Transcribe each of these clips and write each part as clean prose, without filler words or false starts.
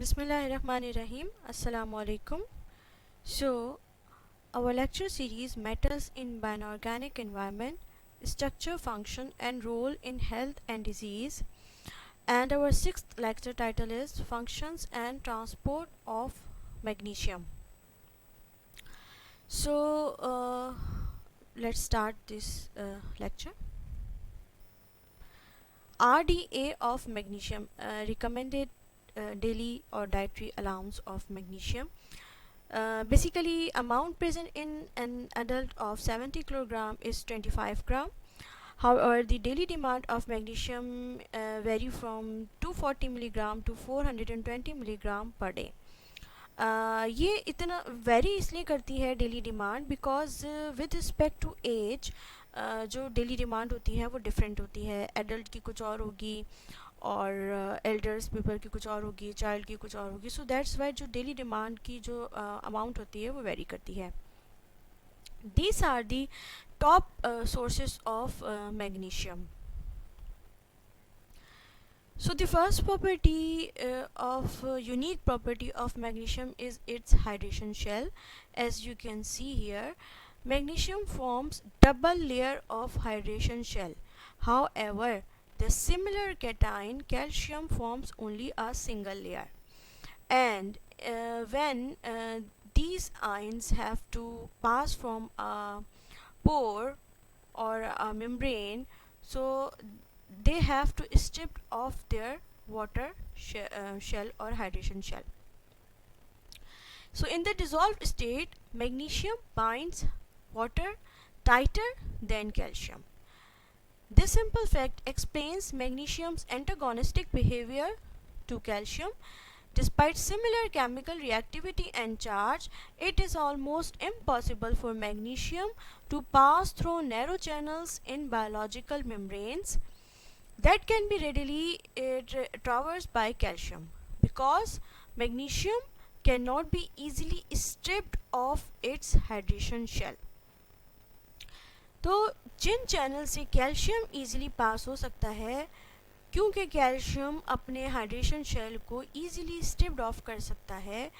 Bismillahirrahmanirrahim. Assalamu alaikum. So, our lecture series Metals in Bioinorganic Environment, Structure, Function and Role in Health and Disease, and our sixth lecture title is Functions and Transport of Magnesium. So, let's start this lecture. RDA of magnesium, recommended daily or dietary allowance of magnesium. Basically, amount present in an adult of 70 kilogram is 25 gram. However, the daily demand of magnesium vary from 240 milligram to 420 milligram per day. ये इतना very इसलिए करती है daily demand because with respect to age जो daily demand होती है वो different होती है. एडल्ट की कुछ और होगी और एल्डर्स पीपल की कुछ और होगी, चाइल्ड की कुछ और होगी. सो दैट्स वाई जो डेली डिमांड की जो अमाउंट होती है वो वेरी करती है. These are the top sources of magnesium. So the first property unique property of magnesium is its hydration shell. As you can see here, magnesium forms double layer of hydration shell. However, the similar cation calcium forms only a single layer. And when these ions have to pass from a pore or a membrane, so they have to strip off their water shell or hydration shell. So in the dissolved state, magnesium binds water tighter than calcium. This simple fact explains magnesium's antagonistic behavior to calcium. Despite similar chemical reactivity and charge, it is almost impossible for magnesium to pass through narrow channels in biological membranes that can be readily traversed by calcium, because magnesium cannot be easily stripped of its hydration shell. तो जिन channel से calcium easily पास हो सकता है, क्योंकि calcium अपने hydration shell को easily stripped of कर सकता है,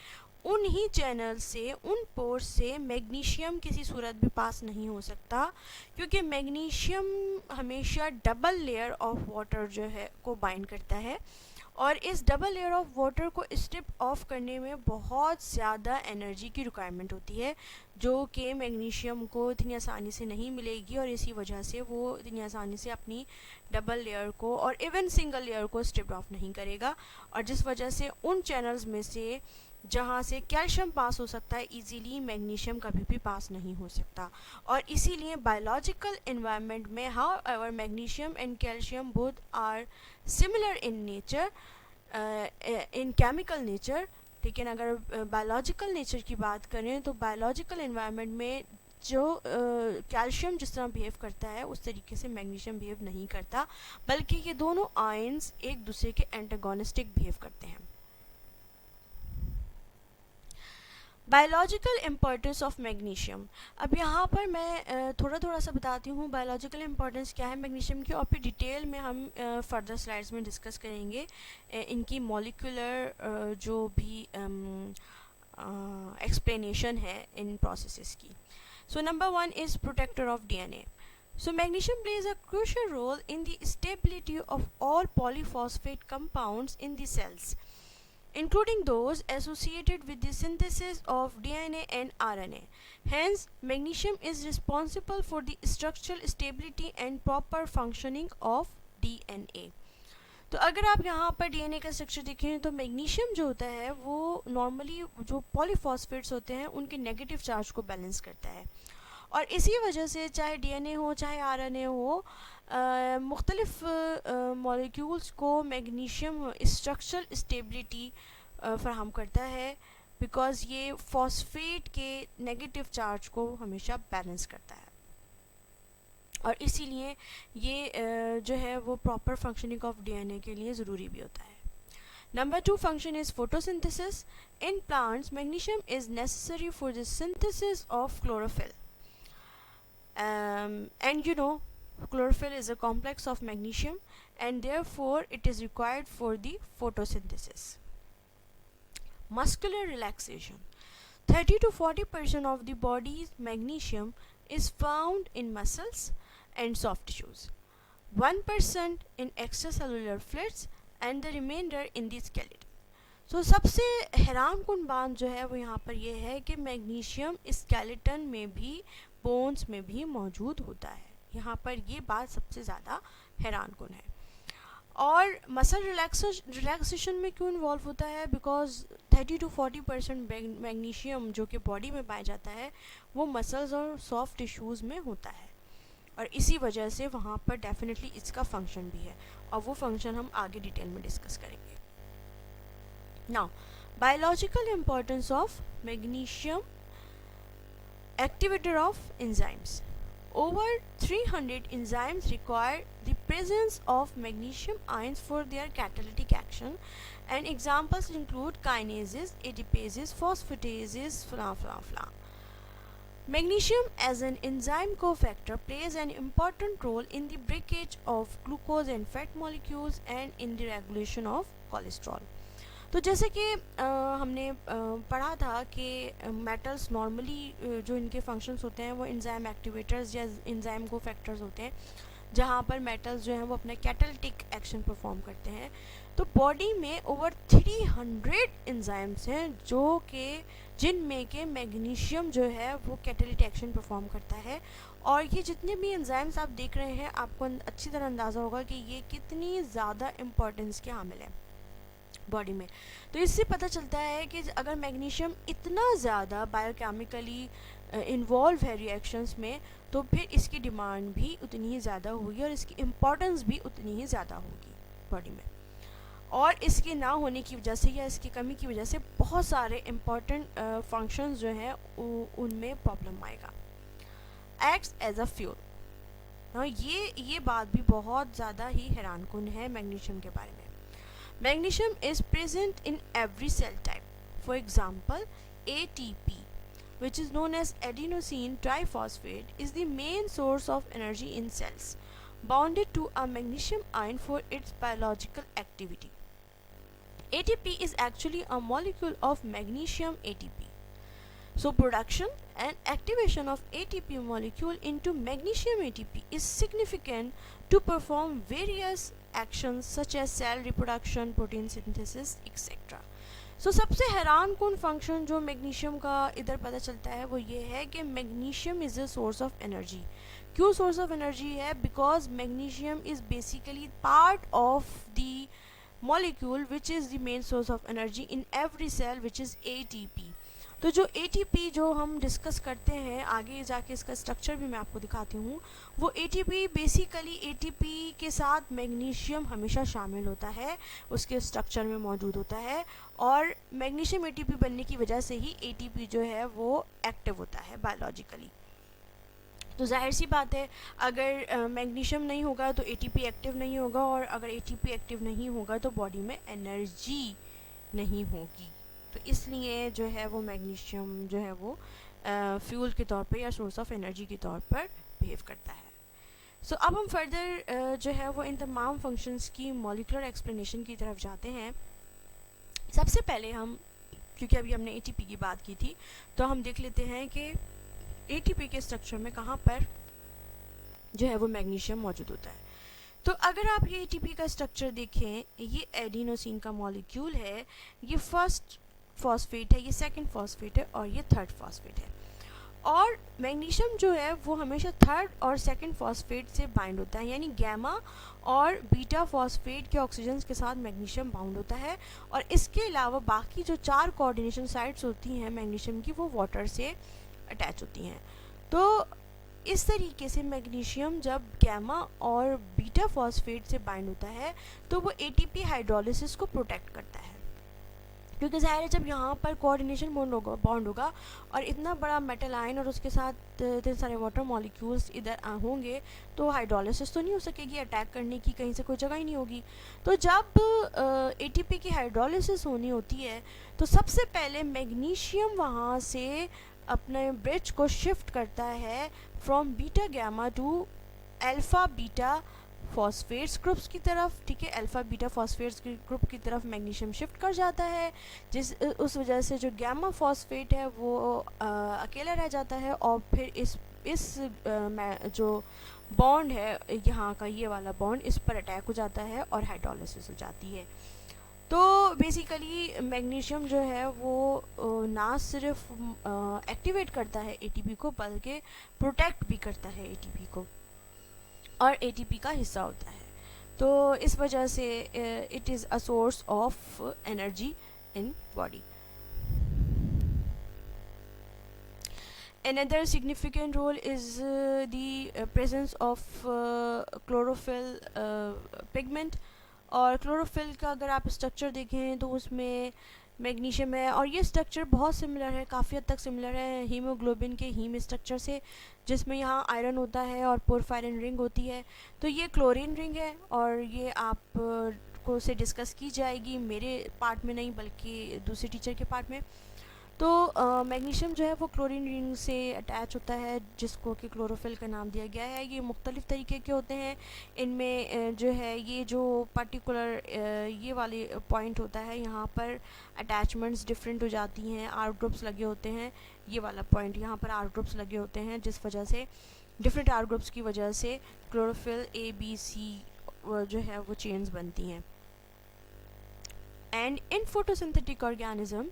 उन्हीं चैनल से, उन पोर्स से मैग्नीशियम किसी सूरत भी पास नहीं हो सकता, क्योंकि मैग्नीशियम हमेशा डबल लेयर ऑफ वाटर जो है को बाइंड करता है, और इस डबल लेयर ऑफ वाटर को स्ट्रिप ऑफ करने में बहुत ज़्यादा एनर्जी की रिक्वायरमेंट होती है, जो कि मैग्नीशियम को इतनी आसानी से नहीं मिलेगी, और इसी वजह से वो इतनी आसानी से अपनी डबल लेयर को और इवन सिंगल लेयर को स्ट्रिप ऑफ नहीं करेगा, और जिस वजह से उन चैनल्स में से जहाँ से कैल्शियम पास हो सकता है इजीली मैग्नीशियम कभी भी पास नहीं हो सकता. और इसीलिए बायोलॉजिकल एनवायरनमेंट में how magnesium and calcium both are similar in nature, in chemical nature. लेकिन अगर बायोलॉजिकल नेचर की बात करें तो बायोलॉजिकल एनवायरनमेंट में जो कैल्शियम जिस तरह बिहेव करता है उस तरीके से मैग्नीशियम बिहेव नहीं करता, बल्कि ये दोनों आयंस एक दूसरे के एंटागोनिस्टिक बिहेव करते हैं. Biological importance of magnesium. अब यहाँ पर मैं थोड़ा सा बताती हूँ बायोलॉजिकल इम्पोर्टेंस क्या है मैग्नीशियम की, और फिर डिटेल में हम फर्दर स्लाइड्स में डिस्कस करेंगे इनकी मॉलिक्यूलर जो भी एक्सप्लेनेशन है इन प्रोसेसेस की. So number 1 is protector of DNA. So magnesium plays a crucial role in the stability of all polyphosphate compounds in the cells, including those associated with the synthesis of DNA and RNA. Hence, magnesium is responsible for the structural stability and proper functioning of DNA. तो अगर आप यहाँ पर DNA का structure देखें तो magnesium जो होता है वो नॉर्मली जो पॉलीफॉस्फेट्स होते हैं उनके नेगेटिव चार्ज को बैलेंस करता है, और इसी वजह से चाहे डीएनए हो चाहे आरएनए हो, मुख्तलिफ मॉलिक्यूल्स को मैग्नीशियम स्ट्रक्चरल स्टेबिलिटी फराहम करता है, बिकॉज़ ये फॉस्फेट के नेगेटिव चार्ज को हमेशा बैलेंस करता है, और इसीलिए ये जो है वो प्रॉपर फंक्शनिंग ऑफ डीएनए के लिए ज़रूरी भी होता है. Number 2 function is photosynthesis. In plants, magnesium is necessary for the synthesis of chlorophyll. And you know, chlorophyll is a complex of magnesium, and therefore it is required for the photosynthesis. Muscular relaxation. 30 to 40% of the body's magnesium is found in muscles and soft tissues, 1% in extracellular fluids and the remainder in the skeleton. So सबसे हैरान कुन बात जो है वो यहाँ पर ये है कि मैग्नीशियम स्केलेटन में भी, बोन्स में भी मौजूद होता है. यहाँ पर ये बात सबसे ज़्यादा हैरान कुन है. और मसल रिलैक्सेशन में क्यों इन्वॉल्व होता है? बिकॉज 30 to 40% मैग्नीशियम जो कि बॉडी में पाया जाता है वो मसल्स और सॉफ्ट टिश्यूज़ में होता है, और इसी वजह से वहाँ पर डेफिनेटली इसका फंक्शन भी है, और वो फंक्शन हम आगे डिटेल में डिस्कस करेंगे. Now, biological importance of magnesium activator of enzymes. Over 300 enzymes require the presence of magnesium ions for their catalytic action, and examples include kinases, ATPases, phosphatases, blah. Magnesium as an enzyme cofactor plays an important role in the breakage of glucose and fat molecules and in the regulation of cholesterol. तो जैसे कि हमने पढ़ा था कि metals normally जो इनके functions होते हैं वो एंजाइम एक्टिवेटर्स या एंजाइम को फैक्टर्स होते हैं, जहाँ पर मेटल्स जो हैं वो अपने कैटालिटिक एक्शन परफॉर्म करते हैं. तो बॉडी में ओवर 300 एंजाइम्स हैं जो कि जिनमें के मैग्नीशियम जो है वो कैटालिटिक एक्शन परफॉर्म करता है. और ये जितने भी एंजाइम्स आप देख रहे हैं आपको अच्छी तरह अंदाज़ा होगा कि ये कितनी ज़्यादा इम्पोर्टेंस के हामिल है बॉडी में. तो इससे पता चलता है कि अगर मैग्नीशियम इतना ज़्यादा बायोकेमिकली इन्वॉल्व है रिएक्शंस में, तो फिर इसकी डिमांड भी उतनी ही ज़्यादा होगी और इसकी इम्पोर्टेंस भी उतनी ही ज़्यादा होगी बॉडी में. और इसके ना होने की वजह से या इसकी कमी की वजह से बहुत सारे इम्पॉर्टेंट फंक्शंस जो हैं उनमें प्रॉब्लम आएगा. Acts as a fuel. हाँ, ये बात भी बहुत ज़्यादा ही हैरानकुन है मैग्नीशियम के बारे में. Magnesium is present in every cell type. For example, ATP, which is known as adenosine triphosphate, is the main source of energy in cells, bonded to a magnesium ion for its biological activity. ATP is actually a molecule of magnesium ATP. So production and activation of ATP molecule into magnesium ATP is significant to perform various actions such as cell reproduction, protein synthesis, etc. So सबसे हैरान कौन function जो magnesium का इधर पता चलता है वो ये है कि magnesium is a source of energy. क्यों सोर्स ऑफ एनर्जी है? Because magnesium is basically part of the molecule which is the main source of energy in every cell, which is ATP. तो जो ATP जो हम discuss करते हैं आगे जाके इसका स्ट्रक्चर भी मैं आपको दिखाती हूँ. वो ATP बेसिकली ATP के साथ मैग्नीशियम हमेशा शामिल होता है, उसके स्ट्रक्चर में मौजूद होता है, और मैग्नीशियम ATP बनने की वजह से ही ATP जो है वो एक्टिव होता है बायोलॉजिकली. तो जाहिर सी बात है अगर मैग्नीशियम नहीं होगा तो ATP एक्टिव नहीं होगा, और अगर ATP एक्टिव नहीं होगा तो बॉडी में एनर्जी नहीं होगी. तो इसलिए जो है वो मैग्नीशियम जो है वो फ्यूल के तौर पे या सोर्स ऑफ एनर्जी के तौर पर बिहेव करता है. सो अब हम फर्दर जो है वो इन तमाम फंक्शंस की मॉलिक्यूलर एक्सप्लेनेशन की तरफ जाते हैं. सबसे पहले हम, क्योंकि अभी हमने ATP की बात की थी, तो हम देख लेते हैं कि ATP के स्ट्रक्चर में कहाँ पर जो है वो मैग्नीशियम मौजूद होता है. तो अगर आप ये ATP का स्ट्रक्चर देखें, ये एडिनोसिन का मॉलिक्यूल है, ये फर्स्ट फॉस्फेट है, ये सेकंड फॉस्फेट है, और ये थर्ड फॉस्फेट है. और मैग्नीशियम जो है वो हमेशा थर्ड और सेकंड फॉस्फेट से बाइंड होता है, यानी गैमा और बीटा फॉस्फेट के ऑक्सीजन्स के साथ मैग्नीशियम बाउंड होता है. और इसके अलावा बाकी जो 4 कोऑर्डिनेशन साइट्स होती हैं मैग्नीशियम की, वो वाटर से अटैच होती हैं. तो इस तरीके से मैग्नीशियम जब गैमा और बीटा फॉस्फेट से बाइंड होता है तो वो ATP हाइड्रोलिसिस को प्रोटेक्ट करता है, क्योंकि ज़ाहिर है जब यहाँ पर कोऑर्डिनेशन बॉन्ड होगा और इतना बड़ा मेटल आयन और उसके साथ इतने सारे वाटर मॉलिक्यूल्स इधर होंगे तो हाइड्रोलिसिस तो नहीं हो सकेगी, अटैक करने की कहीं से कोई जगह ही नहीं होगी. तो जब ATP की हाइड्रोलिसिस होनी होती है तो सबसे पहले मैग्नीशियम वहाँ से अपने ब्रिज को शिफ्ट करता है from beta gamma to alpha beta phosphates groups की तरफ, ठीक है, अल्फ़ा बीटा फॉस्फेट्स ग्रुप की तरफ मैग्नीशियम शिफ्ट कर जाता है, उस वजह से जो गैमा फॉस्फेट है वो अकेला रह जाता है और फिर इस जो बॉन्ड है यहाँ का, ये वाला बॉन्ड इस पर अटैक हो जाता है और हाइड्रोलिसिस हो जाती है। तो बेसिकली मैग्नीशियम जो है वो ना सिर्फ एक्टिवेट करता है एटीपी को, बल्कि प्रोटेक्ट भी करता है एटीपी को और एटीपी का हिस्सा होता है। तो इस वजह से it is a source of energy in body. Another significant role is the presence of chlorophyll pigment। और क्लोरोफिल का अगर आप स्ट्रक्चर देखें तो उसमें मैग्नीशियम है, और ये स्ट्रक्चर बहुत सिमिलर है, काफ़ी हद तक सिमिलर है हीमोग्लोबिन के हीम स्ट्रक्चर से, जिसमें यहाँ आयरन होता है और पोरफायरिन रिंग होती है। तो ये क्लोरीन रिंग है और ये आप को से डिस्कस की जाएगी, मेरे पार्ट में नहीं बल्कि दूसरे टीचर के पार्ट में। तो मैग्नीशियम जो है वो क्लोरीन रिंग से अटैच होता है, जिसको कि क्लोरोफिल का नाम दिया गया है। ये मुख्तलिफ़ तरीके के होते हैं, इनमें जो है ये जो पर्टिकुलर ये वाले पॉइंट होता है, यहाँ पर अटैचमेंट्स डिफरेंट हो जाती हैं, आर ग्रुप्स लगे होते हैं, ये वाला पॉइंट यहाँ पर आर ग्रुप्स लगे होते हैं, जिस वजह से डिफरेंट आर ग्रुप्स की वजह से क्लोरोफिल ए बी सी जो है वो चेन्स बनती हैं। And in photosynthetic organism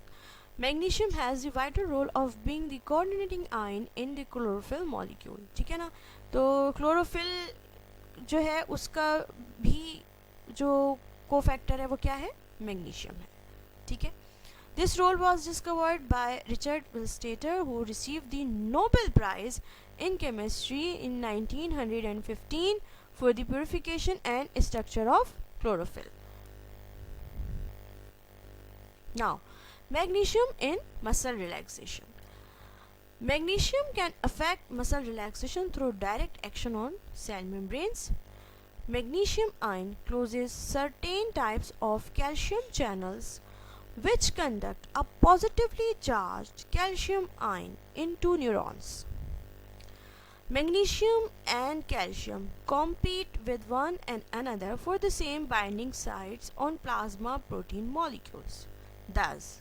magnesium has the vital role of being the coordinating ion in the chlorophyll molecule, ठीक है ना। तो क्लोरोफिल जो है उसका भी जो कोफैक्टर है वो क्या है, मैग्नीशियम है, ठीक है। This role was discovered by Richard Willstatter who received the Nobel prize in chemistry in 1915 for the purification and structure of chlorophyll. Now magnesium in muscle relaxation. Magnesium can affect muscle relaxation through direct action on cell membranes. Magnesium ion closes certain types of calcium channels which conduct a positively charged calcium ion into neurons. Magnesium and calcium compete with one and another for the same binding sites on plasma protein molecules. Thus,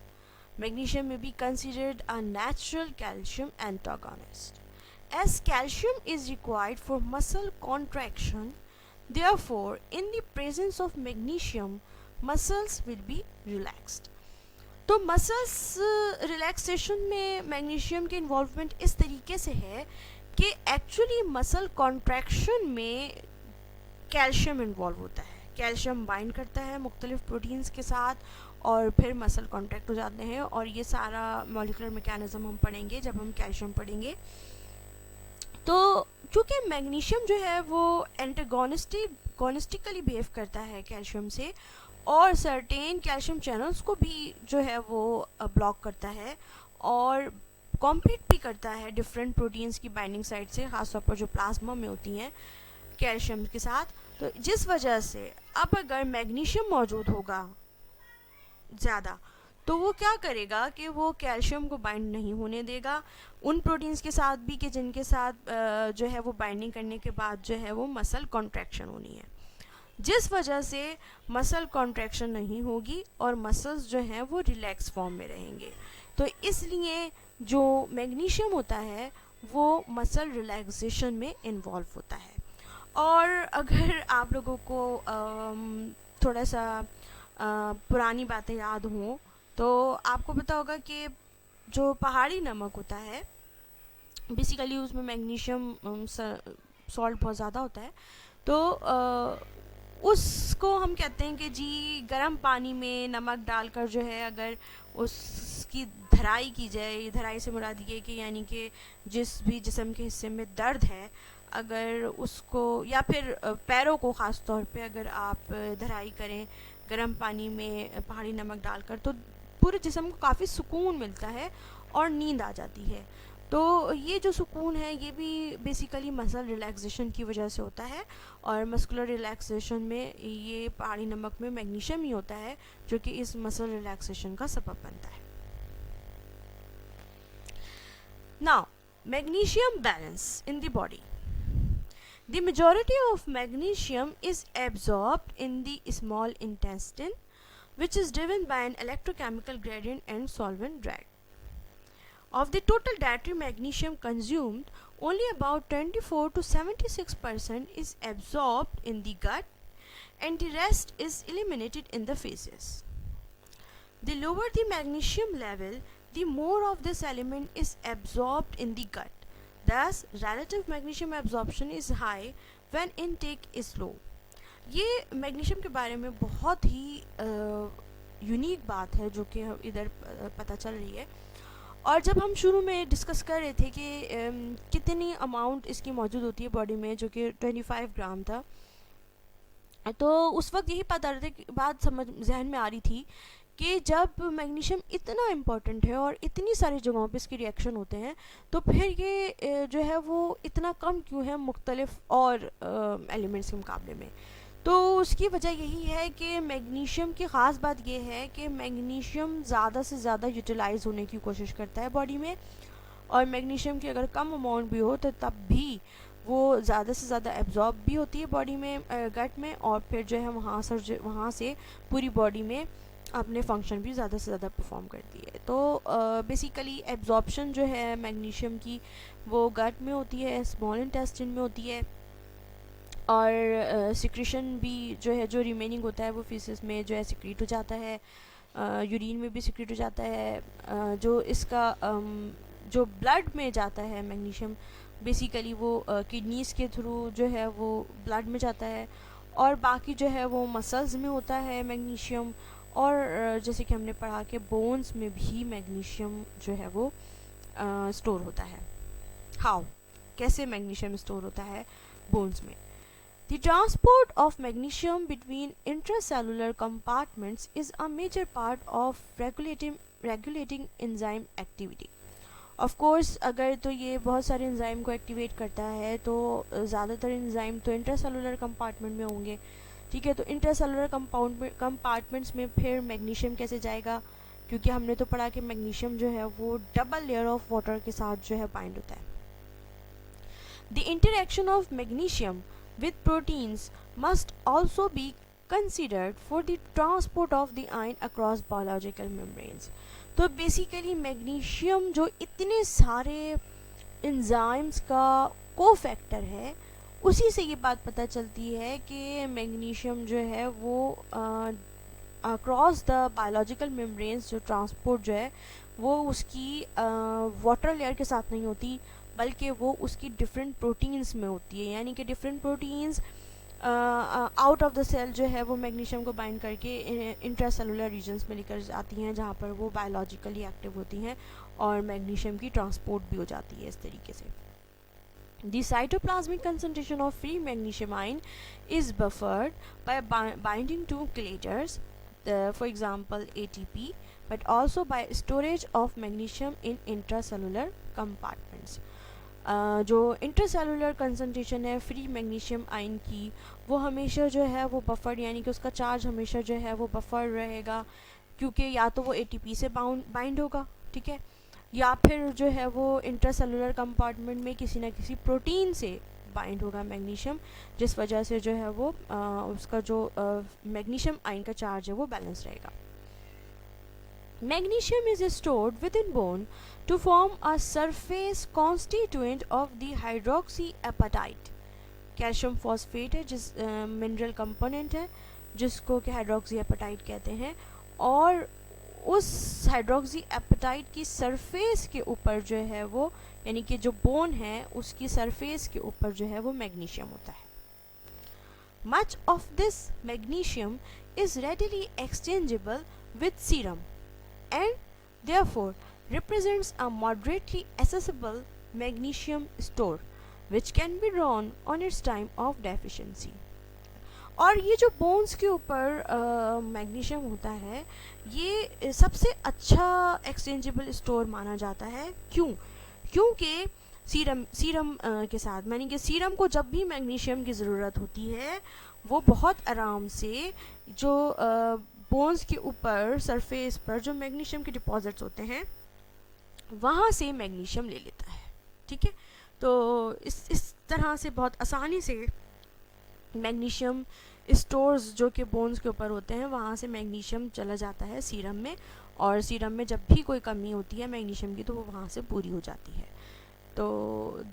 magnesium may be considered a natural calcium antagonist. As calcium is required for muscle contraction, therefore, in the presence of magnesium, muscles will be relaxed. तो muscles relaxation में magnesium के involvement इस तरीके से है कि actually muscle contraction में calcium involve होता है, कैल्शियम बाइंड करता है मुख्तलिफ प्रोटीन्स के साथ और फिर मसल कॉन्ट्रैक्ट हो जाते हैं, और ये सारा मॉलिक्यूलर मैकेनिज्म हम पढ़ेंगे जब हम कैल्शियम पढ़ेंगे। तो क्योंकि मैग्नीशियम जो है वो एंटागोनिस्टिकली बिहेव करता है कैल्शियम से, और सर्टेन कैल्शियम चैनल्स को भी जो है वो ब्लॉक करता है और कॉम्पीट भी करता है डिफरेंट प्रोटीन्स की बाइंडिंग साइट से, खासतौर पर जो प्लाज्मा में होती हैं कैल्शियम के साथ। तो जिस वजह से अब अगर मैग्नीशियम मौजूद होगा ज़्यादा, तो वो क्या करेगा कि वो कैल्शियम को बाइंड नहीं होने देगा उन प्रोटीन्स के साथ भी कि जिनके साथ जो है वो बाइंडिंग करने के बाद जो है वो मसल कॉन्ट्रैक्शन होनी है, जिस वजह से मसल कॉन्ट्रैक्शन नहीं होगी और मसल्स जो हैं वो रिलैक्स फॉर्म में रहेंगे। तो इसलिए जो मैग्नीशियम होता है वो मसल रिलैक्सेशन में इन्वॉल्व होता है। और अगर आप लोगों को थोड़ा सा पुरानी बातें याद हों तो आपको पता होगा कि जो पहाड़ी नमक होता है बेसिकली उसमें मैग्नीशियम सॉल्ट बहुत ज़्यादा होता है। तो उसको हम कहते हैं कि जी गर्म पानी में नमक डालकर जो है अगर उसकी धराई की जाए, धराई से मुराद ये कि यानी कि जिस भी जिस्म के हिस्से में दर्द है अगर उसको, या फिर पैरों को ख़ास तौर पे अगर आप धराई करें गर्म पानी में पहाड़ी नमक डालकर, तो पूरे जिस्म को काफ़ी सुकून मिलता है और नींद आ जाती है। तो ये जो सुकून है ये भी बेसिकली मसल रिलैक्सेशन की वजह से होता है, और मस्कुलर रिलैक्सेशन में ये पहाड़ी नमक में मैग्नीशियम ही होता है जो कि इस मसल रिलैक्सेशन का सबब बनता है। Now magnesium balance in the body. The majority of magnesium is absorbed in the small intestine, which is driven by an electrochemical gradient and solvent drag. Of the total dietary magnesium consumed, only about 24 to 76% is absorbed in the gut, and the rest is eliminated in the feces. The lower the magnesium level, the more of this element is absorbed in the gut. Thus, relative magnesium absorption is high when intake is low. ये magnesium के बारे में बहुत ही unique बात है जो कि इधर पता चल रही है। और जब हम शुरू में डिस्कस कर रहे थे कि कितनी अमाउंट इसकी मौजूद होती है बॉडी में, जो कि 25 ग्राम था, तो उस वक्त यही बात समझ जहन में आ रही थी कि जब मैग्नीशियम इतना इम्पोर्टेंट है और इतनी सारी जगहों पे इसके रिएक्शन होते हैं, तो फिर ये जो है वो इतना कम क्यों है मुख्तलिफ और एलिमेंट्स के मुकाबले में। तो उसकी वजह यही है कि मैग्नीशियम की ख़ास बात यह है कि मैग्नीशियम ज़्यादा से ज़्यादा यूटिलाइज़ होने की कोशिश करता है बॉडी में, और मैग्नीशियम की अगर कम अमाउंट भी हो तो तब भी वो ज़्यादा से ज़्यादा एब्जॉर्ब भी होती है बॉडी में, गट में, और फिर जो है वहाँ से पूरी बॉडी में अपने फंक्शन भी ज़्यादा से ज़्यादा परफॉर्म करती है। तो बेसिकली एब्जॉर्प्शन जो है मैग्नीशियम की वो गट में होती है, स्मॉल इंटेस्टाइन में होती है, और सिक्रीशन भी जो है, जो रिमेनिंग होता है वो फीसेस में जो है सिक्रीट हो जाता है, यूरिन में भी सिक्रीट हो जाता है। जो इसका जो ब्लड में जाता है मैग्नीशियम, बेसिकली वो किडनीज़ के थ्रू जो है वो ब्लड में जाता है, और बाकी जो है वो मसल्स में होता है मैग्नीशियम, और जैसे कि हमने पढ़ा कि बोन्स में भी मैग्नीशियम जो है वो स्टोर होता है। हाउ, कैसे मैग्नीशियम स्टोर होता है बोन्स में? The transport of magnesium between intracellular compartments is a major part of regulating enzyme activity. Of course, अगर तो ये बहुत सारे एंजाइम को एक्टिवेट करता है तो ज़्यादातर एंजाइम तो इंट्रासेलुलर कंपार्टमेंट में होंगे, ठीक है। तो इंट्रासेलुलर कंपार्टमेंट्स में फिर मैग्नीशियम कैसे जाएगा? क्योंकि हमने तो पढ़ा कि मैग्नीशियम जो है वो डबल लेयर ऑफ वाटर के साथ जो है बाइंड होता है। The interaction of magnesium with proteins must also be considered for the transport of the ion across biological membranes. तो बेसिकली मैग्नीशियम जो इतने सारे एंजाइम्स का कोफैक्टर है, उसी से ये बात पता चलती है कि मैग्नीशियम जो है वो अक्रॉस द बायोलॉजिकल मेम्ब्रेन्स जो ट्रांसपोर्ट जो है वो उसकी वाटर लेयर के साथ नहीं होती, बल्कि वो उसकी डिफरेंट प्रोटीन्स में होती है। यानी कि different proteins out of the cell जो है वो मैग्नीशियम को बाइंड करके इंट्रासेलुलर रीजन्स में लेकर जाती हैं, जहाँ पर वो बायोलॉजिकली एक्टिव होती हैं और मैग्नीशियम की ट्रांसपोर्ट भी हो जाती है इस तरीके से। The cytoplasmic concentration of free magnesium ion is buffered by binding to chelators, for example ATP, but also by storage of magnesium in intracellular compartments. जो इंट्रासेलुलर कंसंट्रेशन है फ्री मैग्नीशियम आयन की, वो हमेशा जो है वो बफर्ड, यानी कि उसका चार्ज हमेशा जो है वो बफर्ड रहेगा, क्योंकि या तो वो ATP से बाइंड होगा, ठीक है, या फिर जो है वो इंट्रासेलुलर कंपार्टमेंट में किसी ना किसी प्रोटीन से बाइंड होगा मैग्नीशियम, जिस वजह से जो है वो उसका जो मैग्नीशियम आयन का चार्ज है वो बैलेंस रहेगा। Magnesium is stored within bone to form a surface constituent of the hydroxyapatite. Calcium phosphate है जिस मिनरल कंपोनेंट है जिसको कि हाइड्रोक्सीएपेटाइट कहते हैं, और उस हाइड्रोक्सीएपेटाइट की सरफेस के ऊपर जो है वो, यानी कि जो बोन है उसकी सरफेस के ऊपर जो है वो मैग्नीशियम होता है। Much of this magnesium is readily exchangeable with serum and therefore represents a moderately accessible magnesium store which can be drawn on its time of deficiency. और ये जो बोन्स के ऊपर मैग्नीशियम होता है ये सबसे अच्छा एक्सचेंजेबल स्टोर माना जाता है। क्योंकि सीरम के साथ, यानी कि सीरम को जब भी मैग्नीशियम की ज़रूरत होती है वो बहुत आराम से जो बोन्स के ऊपर सरफेस पर जो मैग्नीशियम के डिपॉजिट्स होते हैं वहाँ से मैग्नीशियम ले लेता है, ठीक है। तो इस तरह से बहुत आसानी से मैग्नीशियम स्टोर्स जो कि बोन्स के ऊपर होते हैं वहाँ से मैग्नीशियम चला जाता है सीरम में, और सीरम में जब भी कोई कमी होती है मैग्नीशियम की तो वो वहाँ से पूरी हो जाती है। तो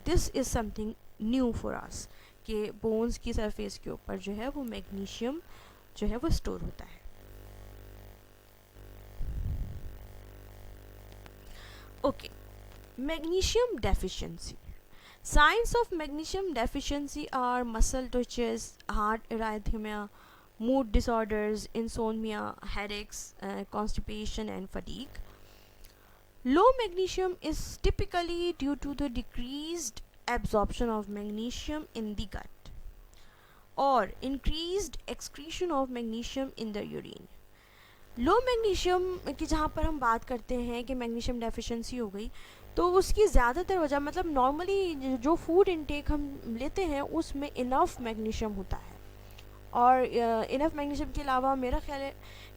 this is something new for us कि बोन्स की सरफेस के ऊपर जो है वो मैग्नीशियम जो है वो स्टोर होता है। Okay, magnesium deficiency. Signs of magnesium deficiency are muscle twitches, heart arrhythmia, mood disorders, insomnia, headaches, constipation, and fatigue. Low magnesium is typically due to the decreased absorption of magnesium in the gut or increased excretion of magnesium in the urine. Low magnesium की जहाँ पर हम बात करते हैं कि magnesium deficiency हो गई, तो उसकी ज़्यादातर वजह मतलब नॉर्मली जो फूड इनटेक हम लेते हैं उसमें इनफ मैग्नीशियम होता है, और इनफ मैग्नीशियम के अलावा मेरा ख्याल है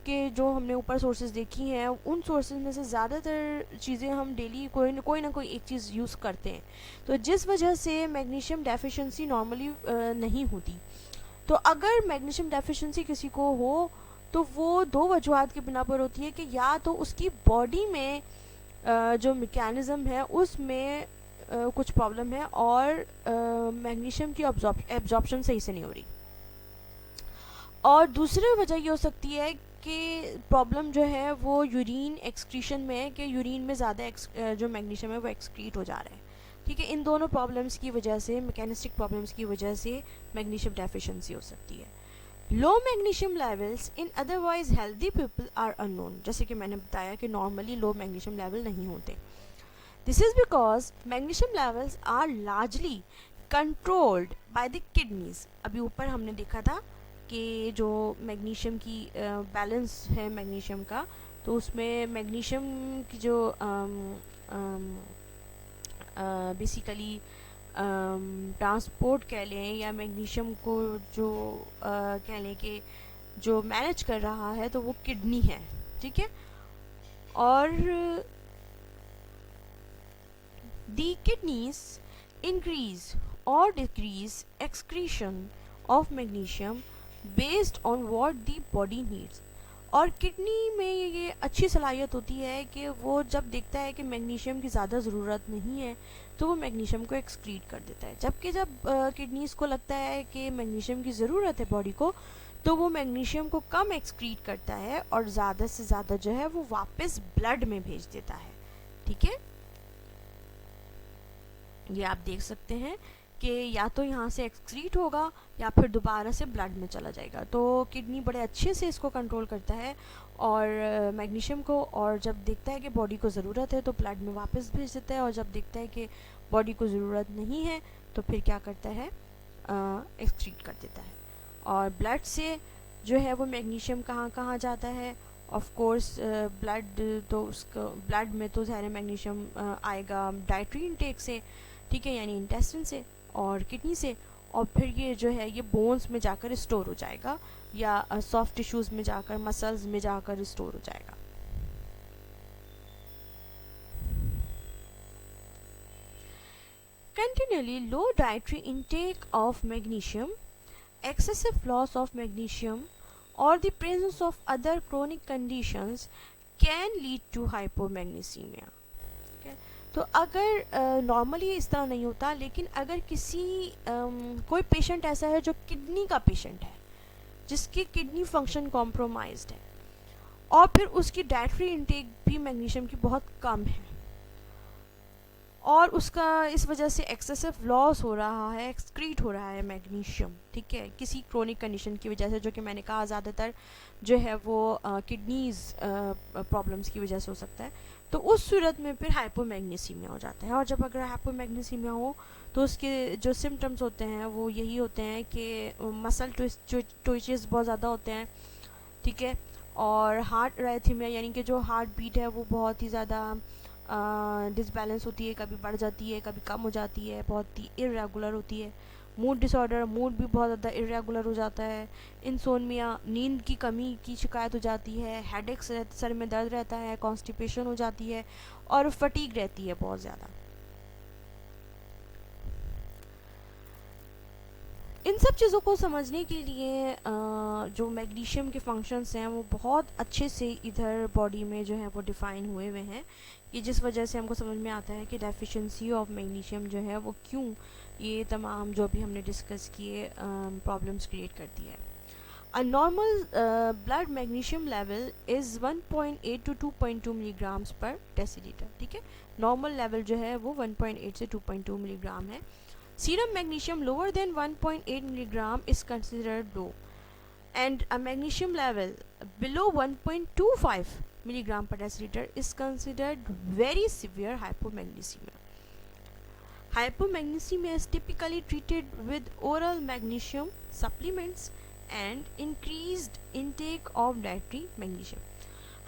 कि जो हमने ऊपर सोर्सेज देखी हैं उन सोर्सेज में से ज़्यादातर चीज़ें हम डेली कोई ना कोई एक चीज़ यूज़ करते हैं, तो जिस वजह से मैग्नीशियम डेफिशिएंसी नॉर्मली नहीं होती। तो अगर मैग्नीशियम डेफिशिएंसी किसी को हो तो वो दो वजूहत की बिना पर होती है कि या तो उसकी बॉडी में जो मैकेनिज़्म है उसमें कुछ प्रॉब्लम है और मैग्नीशियम की एब्जॉर्प्शन सही से नहीं हो रही, और दूसरी वजह ये हो सकती है कि प्रॉब्लम जो है वो यूरिन एक्सक्रीशन में है कि यूरिन में ज़्यादा जो मैग्नीशियम है वो एक्सक्रीट हो जा रहा है। ठीक है, इन दोनों प्रॉब्लम्स की वजह से, मैकेनिस्टिक प्रॉब्लम्स की वजह से मैग्नीशियम डेफिशिएंसी हो सकती है। Low magnesium levels in otherwise healthy people are unknown, जैसे कि मैंने बताया कि नॉर्मली लो मैग्नीशियम लेवल नहीं होते। This is because magnesium levels are largely controlled by the kidneys. अभी ऊपर हमने देखा था कि जो मैग्नीशियम की बैलेंस है मैग्नीशियम का, तो उसमें मैग्नीशियम की जो बेसिकली ट्रांसपोर्ट कह लें या मैग्नीशियम को जो कह लें कि जो मैनेज कर रहा है तो वो किडनी है। ठीक है, और दी किडनीज इंक्रीज और decrease excretion of magnesium based on what the body needs. और किडनी में ये अच्छी सलाहियत होती है कि वो जब देखता है कि मैग्नीशियम की ज़्यादा ज़रूरत नहीं है तो वो मैग्नीशियम को एक्सक्रीट कर देता है, जबकि जब किडनीज़ को लगता है कि मैग्नीशियम की ज़रूरत है बॉडी को तो वो मैग्नीशियम को कम एक्सक्रीट करता है और ज़्यादा से ज़्यादा जो है वो वापस ब्लड में भेज देता है। ठीक है, ये आप देख सकते हैं कि या तो यहाँ से एक्सक्रीट होगा या फिर दोबारा से ब्लड में चला जाएगा। तो किडनी बड़े अच्छे से इसको कंट्रोल करता है और मैग्नीशियम को, और जब देखता है कि बॉडी को ज़रूरत है तो ब्लड में वापस भेज देता है, और जब देखता है कि बॉडी को ज़रूरत नहीं है तो फिर क्या करता है, एक्सक्रीट कर देता है। और ब्लड से जो है वो मैग्नीशियम कहाँ कहाँ जाता है, ऑफ कोर्स ब्लड, तो उसका ब्लड में तो ज़ाहिर मैग्नीशियम आएगा डाइटरी इनटेक से, ठीक है, यानी इंटेस्टिन से और किडनी से, और फिर ये जो है ये बोन्स में जाकर स्टोर हो जाएगा या सॉफ्ट टिश्यूज़ में जाकर, मसल्स में जाकर स्टोर हो जाएगा। Continually low dietary intake of magnesium, excessive loss of magnesium, or the presence of other chronic conditions can lead to hypomagnesemia. Okay? तो अगर नॉर्मली इस तरह नहीं होता, लेकिन अगर किसी कोई पेशेंट ऐसा है जो किडनी का पेशेंट है जिसकी किडनी फंक्शन कॉम्प्रोमाइज्ड है और फिर उसकी डाइटरी इनटेक भी मैग्नीशियम की बहुत कम है और उसका इस वजह से एक्सेसिव लॉस हो रहा है, एक्सक्रीट हो रहा है मैग्नीशियम, ठीक है, किसी क्रोनिक कंडीशन की वजह से, जो कि मैंने कहा ज़्यादातर जो है वो किडनीज़ प्रॉब्लम्स की वजह से हो सकता है, तो उस सूरत में फिर हाइपोमैग्नीसीमिया हो जाता है। और जब अगर हाइपोमैग्नीसीमिया हो तो उसके जो सिम्टम्स होते हैं वो यही होते हैं कि मसल ट्विचेस बहुत ज़्यादा होते हैं, ठीक है, और हार्ट अराइथमिया यानी कि जो हार्ट बीट है वो बहुत ही ज़्यादा डिसबैलेंस होती है, कभी बढ़ जाती है कभी कम हो जाती है, बहुत ही इरेगुलर होती है। मूड डिसऑर्डर, मूड भी बहुत ज़्यादा इरेगुलर हो जाता है। इंसोनिया, नींद की कमी की शिकायत हो जाती है। हेडेक्स, सर में दर्द रहता है। कॉन्स्टिपेशन हो जाती है और फटीग रहती है बहुत ज़्यादा। इन सब चीज़ों को समझने के लिए जो मैग्नीशियम के फंक्शंस हैं वो बहुत अच्छे से इधर बॉडी में जो है वो डिफ़ाइन हुए हुए हैं, कि जिस वजह से हमको समझ में आता है कि डेफिशिएंसी ऑफ मैग्नीशियम जो है वो क्यों ये तमाम जो भी हमने डिस्कस किए प्रॉब्लम्स क्रिएट करती है। A normal blood magnesium level is 1.8 to 2.2 milligrams पर डेसीलीटर, ठीक है। नॉर्मल लेवल जो है वो 1.8 से 2.2 मिलीग्राम है। Serum magnesium lower than 1.8 milligram is considered low, and a magnesium level below 1.25 milligram per deciliter is considered very severe hypomagnesemia. Hypomagnesemia is typically treated with oral magnesium supplements and increased intake of dietary magnesium.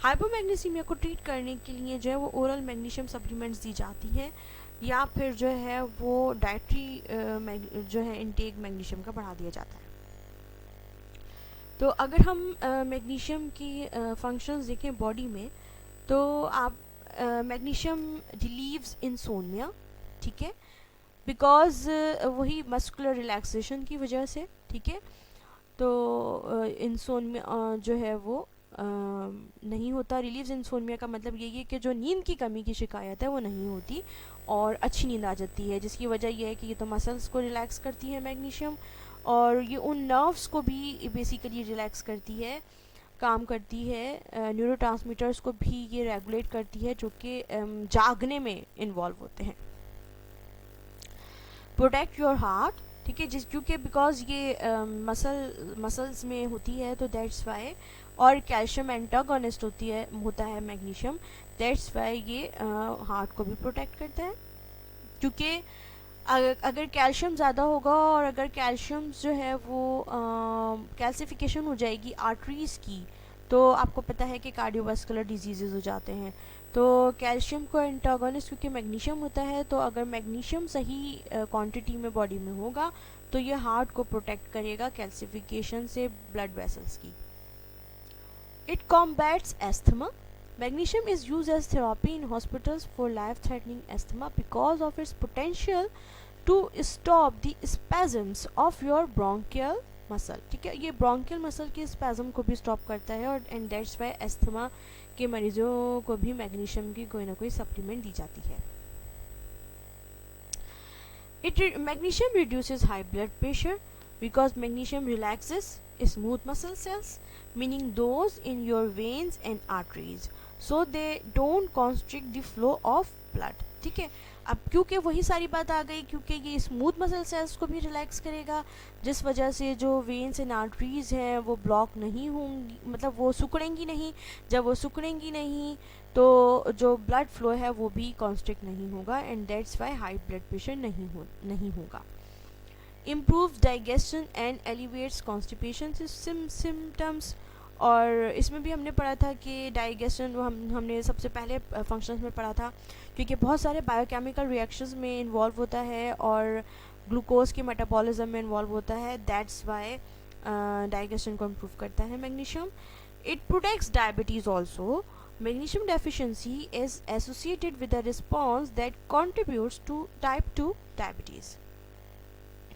Hypomagnesaemia को treat करने के लिए जो है वो oral magnesium supplements दी जाती है, या फिर जो है वो डाइटरी जो है इनटेक मैग्नीशियम का बढ़ा दिया जाता है। तो अगर हम मैग्नीशियम की फंक्शंस देखें बॉडी में, तो आप मैग्नीशियम रिलीव्स इंसोम्निया, ठीक है, बिकॉज वही मस्कुलर रिलैक्सेशन की वजह से, ठीक है। तो इंसोम्निया जो है वो नहीं होता। रिलीव्स इंसोम्निया का मतलब यही है कि जो नींद की कमी की शिकायत है वो नहीं होती और अच्छी नींद आ जाती है, जिसकी वजह यह है कि ये तो मसल्स को रिलैक्स करती है मैग्नीशियम, और ये उन नर्व्स को भी बेसिकली रिलैक्स करती है, काम करती है, न्यूरोट्रांसमीटर्स को भी ये रेगुलेट करती है जो कि जागने में इन्वॉल्व होते हैं। प्रोटेक्ट योर हार्ट, ठीक है, जिस क्योंकि बिकॉज ये मसल्स में होती है तो दैट्स वाई, और कैल्शियम एंटागोनिस्ट होता है मैग्नीशियम, दैट्स वाई ये हार्ट को भी प्रोटेक्ट करता है। क्योंकि अगर कैल्शियम ज़्यादा होगा और अगर कैल्शियम जो है वो कैल्सिफिकेशन हो जाएगी आर्टरीज़ की, तो आपको पता है कि कार्डियोवास्कुलर डिजीज़ हो जाते हैं। तो कैल्शियम को एंटागोनिस्ट क्योंकि मैग्नीशियम होता है, तो अगर मैग्नीशियम सही क्वांटिटी में बॉडी में होगा तो ये हार्ट को प्रोटेक्ट करेगा कैल्सिफिकेशन से ब्लड वेसल्स की। It combats asthma. Magnesium is used as therapy in hospitals for life-threatening asthma because of its potential to stop the spasms of your bronchial muscle, ठीक है, ये bronchial muscle के spasm को भी stop करता है, और and that's why asthma के मरीजों को भी मैग्नीशियम की कोई ना कोई सप्लीमेंट दी जाती है। Magnesium reduces high blood pressure because magnesium relaxes smooth muscle cells, meaning those in your veins and arteries, so they don't constrict the flow of blood, ठीक है। अब क्योंकि वही सारी बात आ गई, क्योंकि ये स्मूथ मसल सेल्स को भी रिलैक्स करेगा, जिस वजह से जो वेन्स एंड आर्टरीज हैं वो ब्लॉक नहीं होंगी, मतलब वो सिकुड़ेंगी नहीं। जब वो सिकुड़ेंगी नहीं तो जो ब्लड फ्लो है वो भी कॉन्स्ट्रिक्ट नहीं होगा, and that's why high blood pressure नहीं होगा। Improves digestion and elevates constipation symptoms, और इसमें भी हमने पढ़ा था कि डाइजेशन हमने सबसे पहले फंक्शंस में पढ़ा था, क्योंकि बहुत सारे बायोकेमिकल रिएक्शंस में इन्वॉल्व होता है और ग्लूकोज के मेटाबॉलिज्म में इन्वॉल्व होता है, दैट्स वाई डाइजेशन को इम्प्रूव करता है magnesium. It protects diabetes also. Magnesium deficiency is associated with a response that contributes to type 2 diabetes.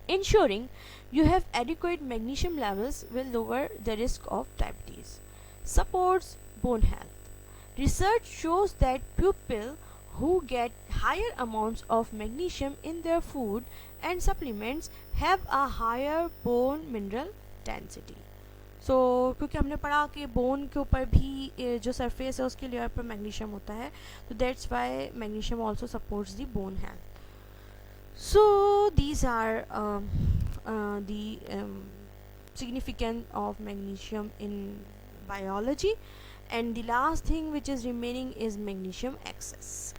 Ensuring you have adequate magnesium levels will lower the risk of diabetes. Supports bone health. Research shows that people who get higher amounts of magnesium in their food and supplements have a higher bone mineral density. सो क्योंकि हमने पढ़ा कि bone के ऊपर भी जो surface है उसके लेयर पर मैग्नीशियम होता है, तो that's why magnesium also supports the bone health. So these are the significance of magnesium in biology, and the last thing which is remaining is magnesium excess.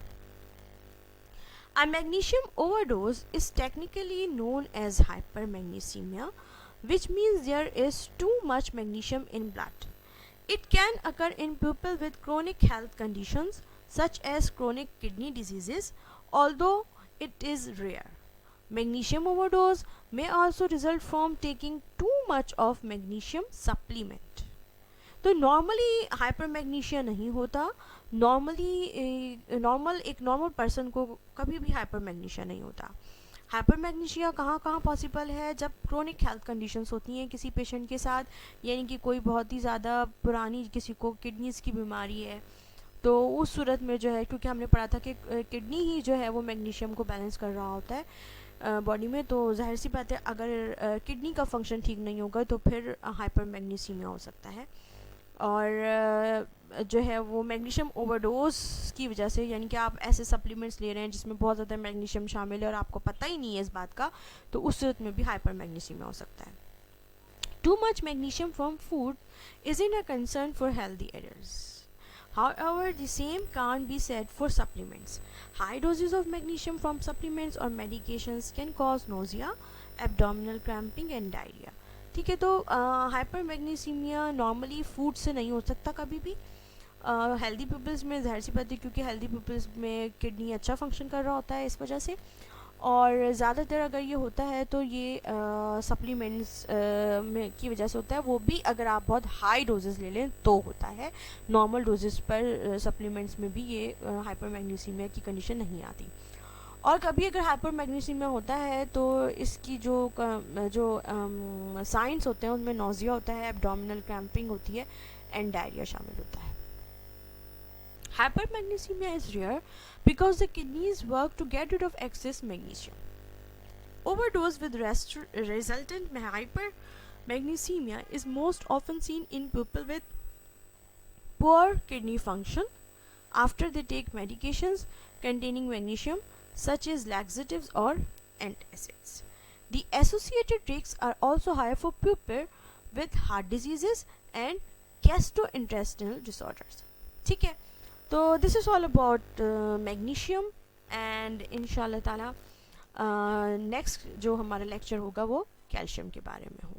A magnesium overdose is technically known as hypermagnesemia, which means there is too much magnesium in blood. It can occur in people with chronic health conditions such as chronic kidney diseases, although it is rare. Magnesium overdose may also result from taking too much of magnesium supplement. तो normally हाइपरमैग्नीशिया नहीं होता, एक normal person को कभी भी हाइपरमैग्नीशिया नहीं होता। हाइपरमैग्नीशिया कहाँ कहाँ पॉसिबल है? जब क्रोनिक हेल्थ कंडीशंस होती हैं किसी पेशेंट के साथ, यानी कि कोई बहुत ही ज़्यादा पुरानी किसी को किडनीज़ की बीमारी है, तो उस सूरत में जो है, क्योंकि हमने पढ़ा था कि किडनी ही जो है वो मैग्नीशियम को बैलेंस कर रहा होता है बॉडी में, तो जाहिर सी बात है अगर किडनी का फंक्शन ठीक नहीं होगा तो फिर हाइपर मैग्नीसीमिया हो सकता है। और जो है वो मैग्नीशियम ओवरडोज की वजह से, यानी कि आप ऐसे सप्लीमेंट्स ले रहे हैं जिसमें बहुत ज़्यादा मैग्नीशियम शामिल है और आपको पता ही नहीं है इस बात का, तो उस सूरत में भी हाइपर मैग्नीसीमिया हो सकता है। Too much magnesium from food is in a concern for healthy adults. However, the same can't be said for supplements. High doses of magnesium from supplements or medications can cause nausea, abdominal cramping and diarrhea. ठीक है, तो hyper मैग्नीसीमिया normally food से नहीं हो सकता कभी भी। Healthy peoples में जाहिर सी बात है, क्योंकि हेल्दी पीपल्स में किडनी अच्छा फंक्शन कर रहा होता है इस वजह से, और ज़्यादातर अगर ये होता है तो ये सप्लीमेंट्स में की वजह से होता है, वो भी अगर आप बहुत हाई डोजेस ले लें तो होता है। नॉर्मल डोजेस पर सप्लीमेंट्स में भी ये हाइपर मैग्नीसीमिया की कंडीशन नहीं आती। और कभी अगर हाइपर मैग्नीसीमिया होता है तो इसकी जो साइंस होते हैं उनमें नोजिया होता है, एब्डोमिनल क्रैम्पिंग होती है एंड डायरिया शामिल होता है। Hypermagnesemia is rare because the kidneys work to get rid of excess magnesium. Overdose with resultant hypermagnesemia is most often seen in people with poor kidney function after they take medications containing magnesium, such as laxatives or antacids. The associated risks are also higher for people with heart diseases and gastrointestinal disorders. ठीक है, तो this is all about magnesium, and इंशाल्लाह ताला next जो हमारा lecture होगा वो calcium के बारे में होगा।